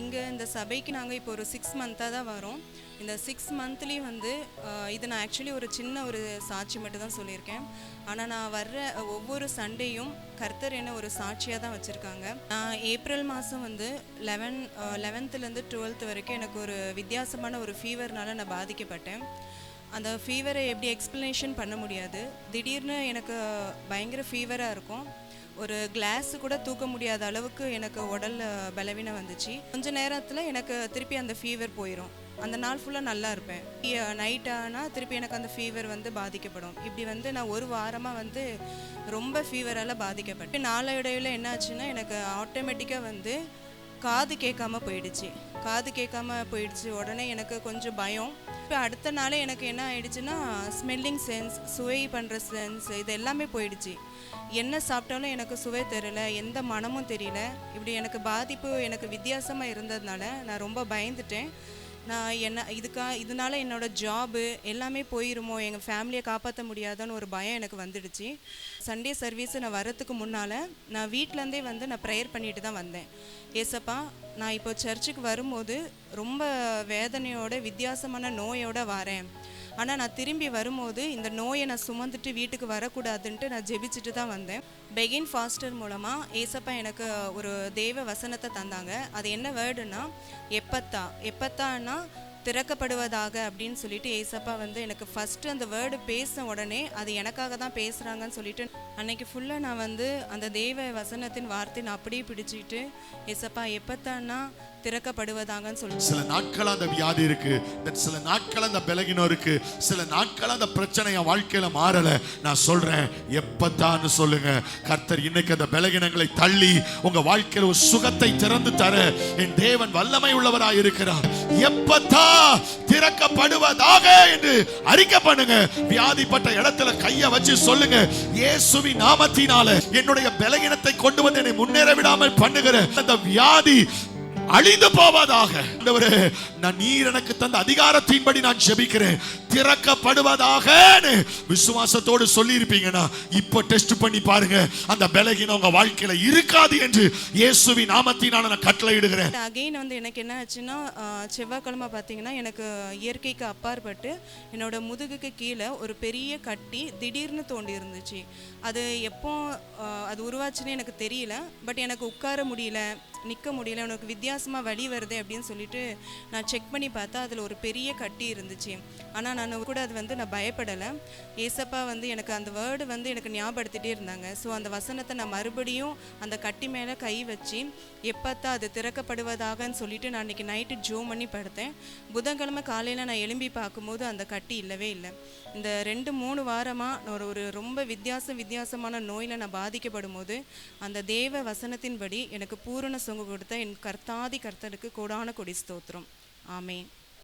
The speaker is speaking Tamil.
இங்கே இந்த சபைக்கு நாங்கள் இப்போ ஒரு 6 மந்த்தாக தான் வரோம். இந்த 6 மந்த்லேயும் வந்து இது நான் ஆக்சுவலி ஒரு சின்ன ஒரு சாட்சி மட்டும் தான் சொல்லியிருக்கேன். ஆனால் நான் வர்ற ஒவ்வொரு சண்டேயும் கர்த்தர் என்ன ஒரு சாட்சியாக தான் வச்சுருக்காங்க. நான் ஏப்ரல் மாதம் வந்து 11லேருந்து 12th வரைக்கும் எனக்கு ஒரு வித்தியாசமான ஒரு ஃபீவர்னால நான் பாதிக்கப்பட்டேன். அந்த ஃபீவரை எப்படி எக்ஸ்ப்ளனேஷன் பண்ண முடியாது. திடீர்னு எனக்கு பயங்கர ஃபீவராக இருக்கும். ஒரு கிளாஸு கூட தூக்க முடியாத அளவுக்கு எனக்கு உடலில் பலவீனம் வந்துச்சு. கொஞ்ச நேரத்தில் எனக்கு திருப்பி அந்த ஃபீவர் போயிடும். அந்த நாள் ஃபுல்லாக நல்லா இருப்பேன். நைட் ஆனால் திருப்பி எனக்கு அந்த ஃபீவர் வந்து பாதிக்கப்படும். இப்படி வந்து நான் ஒரு வாரமாக வந்து ரொம்ப ஃபீவரால் பாதிக்கப்பட்டேன். நாளடைவில் என்ன ஆச்சுன்னா எனக்கு ஆட்டோமேட்டிக்காக வந்து காது கேட்காம போயிடுச்சு. உடனே எனக்கு கொஞ்சம் பயம். இப்போ அடுத்த நாளே எனக்கு என்ன ஆயிடுச்சுன்னா ஸ்மெல்லிங் சென்ஸ், சுவை பண்ணுற சென்ஸ், இது எல்லாமே போயிடுச்சு. என்ன சாப்பிட்டாலும் எனக்கு சுவை தெரியல, எந்த மனமும் தெரியல. இப்படி எனக்கு பாதிப்பு எனக்கு வித்தியாசமாக இருந்ததுனால நான் ரொம்ப பயந்துட்டேன். நான் இதனால என்னோடய ஜாபு எல்லாமே போயிருமோ, எங்கள் ஃபேமிலியை காப்பாற்ற முடியாதான்னு ஒரு பயம் எனக்கு வந்துடுச்சு. சண்டே சர்வீஸு நான் வரத்துக்கு முன்னால் நான் வீட்டிலேருந்தே வந்து நான் ப்ரேயர் பண்ணிட்டு தான் வந்தேன். ஏசப்பா, நான் இப்போ சர்ச்சுக்கு வரும்போது ரொம்ப வேதனையோட வித்தியாசமான நோயோடு வரேன். ஆனால் நான் திரும்பி வரும்போது இந்த நோயை நான் சுமந்துட்டு வீட்டுக்கு வரக்கூடாதுன்ட்டு நான் ஜெபிச்சுட்டு தான் வந்தேன். பெகின் ஃபாஸ்டர் மூலமாக ஏசப்பா எனக்கு ஒரு தேவ வசனத்தை தந்தாங்க. அது என்ன வேர்டுன்னா எப்பத்தான்னா திறக்கப்படுவதாக அப்படின்னு சொல்லிட்டு ஏசப்பா வந்து எனக்கு ஃபஸ்ட்டு அந்த வேர்டு பேசின உடனே அது எனக்காக தான் பேசுகிறாங்கன்னு சொல்லிட்டு அன்னைக்கு ஃபுல்லாக நான் வந்து அந்த தேவ வசனத்தின் வார்த்தை நான் அப்படியே பிடிச்சிட்டு ஏசப்பா எப்பத்தான்னா திறக்கப்படுவதாங்கன்னு சொல்லி சில நாட்கள் அந்த வியாதி இருக்கு, சில நாட்கள் அந்த பலகீனம் இருக்கு, சில நாட்கள் அந்த பிரச்சனை என் வாழ்க்கையில மாறல. நான் சொல்றேன் எப்பத்தான்னு சொல்லுங்க. கர்த்தர் இன்னைக்கு அந்த பலகீனங்களை தள்ளி உங்க வாழ்க்கையில ஒரு சுகத்தை திறந்து தர என் தேவன் வல்லமை உள்ளவராய் இருக்கிறார். எப்பத்தா திறக்கப்படுவதாக என்று அறிக்கை பண்ணுங்க. வியாதிப்பட்ட இடத்துல கைய வச்சு சொல்லுங்க, இயேசுவின் நாமத்தினால என்னுடைய பலகீனத்தை கொண்டு வந்து என்னை முன்னேற விடாமல் பண்ணுகிற அந்த வியாதி அழிந்து போவதாக. நான் நீர் எனக்கு தந்த அதிகாரத்தின்படி நான் ஜெபிக்கிறேன், திறக்கப்படுவதாக விசுவாசத்தோடு சொல்லி இருப்பீங்கன்னா இப்போ டெஸ்ட் பண்ணி பாருங்க, அந்த பலகீனம் உங்க வாழ்க்கையில இருக்காது என்று இயேசுவின் நாமத்தினால நான் கட்டளையிடுகிறேன். அகைன் வந்து எனக்கு என்ன ஆச்சுன்னா செவ்வாய்க்கிழமை பார்த்தீங்கன்னா எனக்கு இயற்கைக்கு அப்பாற்பட்டு என்னோட முதுகுக்கு கீழே ஒரு பெரிய கட்டி திடீர்னு தோண்டி இருந்துச்சு. அது எப்போ அது உருவாச்சுன்னு எனக்கு தெரியல. பட் எனக்கு உட்கார முடியல, நிற்க முடியல, உனக்கு வித்தியாசமாக வலி வருது அப்படின்னு சொல்லிட்டு நான் செக் பண்ணி பார்த்தா அதில் ஒரு பெரிய கட்டி இருந்துச்சு. ஆனால் நான் கூட அது வந்து நான் பயப்படலை. ஏசப்பா வந்து எனக்கு அந்த வேர்டு வந்து எனக்கு ஞாபகப்படுத்திட்டே இருந்தாங்க. ஸோ அந்த வசனத்தை நான் மறுபடியும் அந்த கட்டி மேலே கை வச்சு எப்பத்தான் அது திறக்கப்படுவதாகன்னு சொல்லிட்டு நான் அன்றைக்கி நைட்டு ஜோம் பண்ணி படுத்தேன். புதன்கிழமை காலையில் நான் எழும்பி பார்க்கும்போது அந்த கட்டி இல்லவே இல்லை. இந்த 2-3 வாரமாக நான் ஒரு ரொம்ப வித்தியாசமான நோயில் நான் பாதிக்கப்படும் போது அந்த தேவ வசனத்தின்படி எனக்கு பூரண சுகம் கொடுத்த என் கர்த்தாதி கர்த்தருக்கு கோடான கொடி ஸ்தோத்திரம். ஆமென்.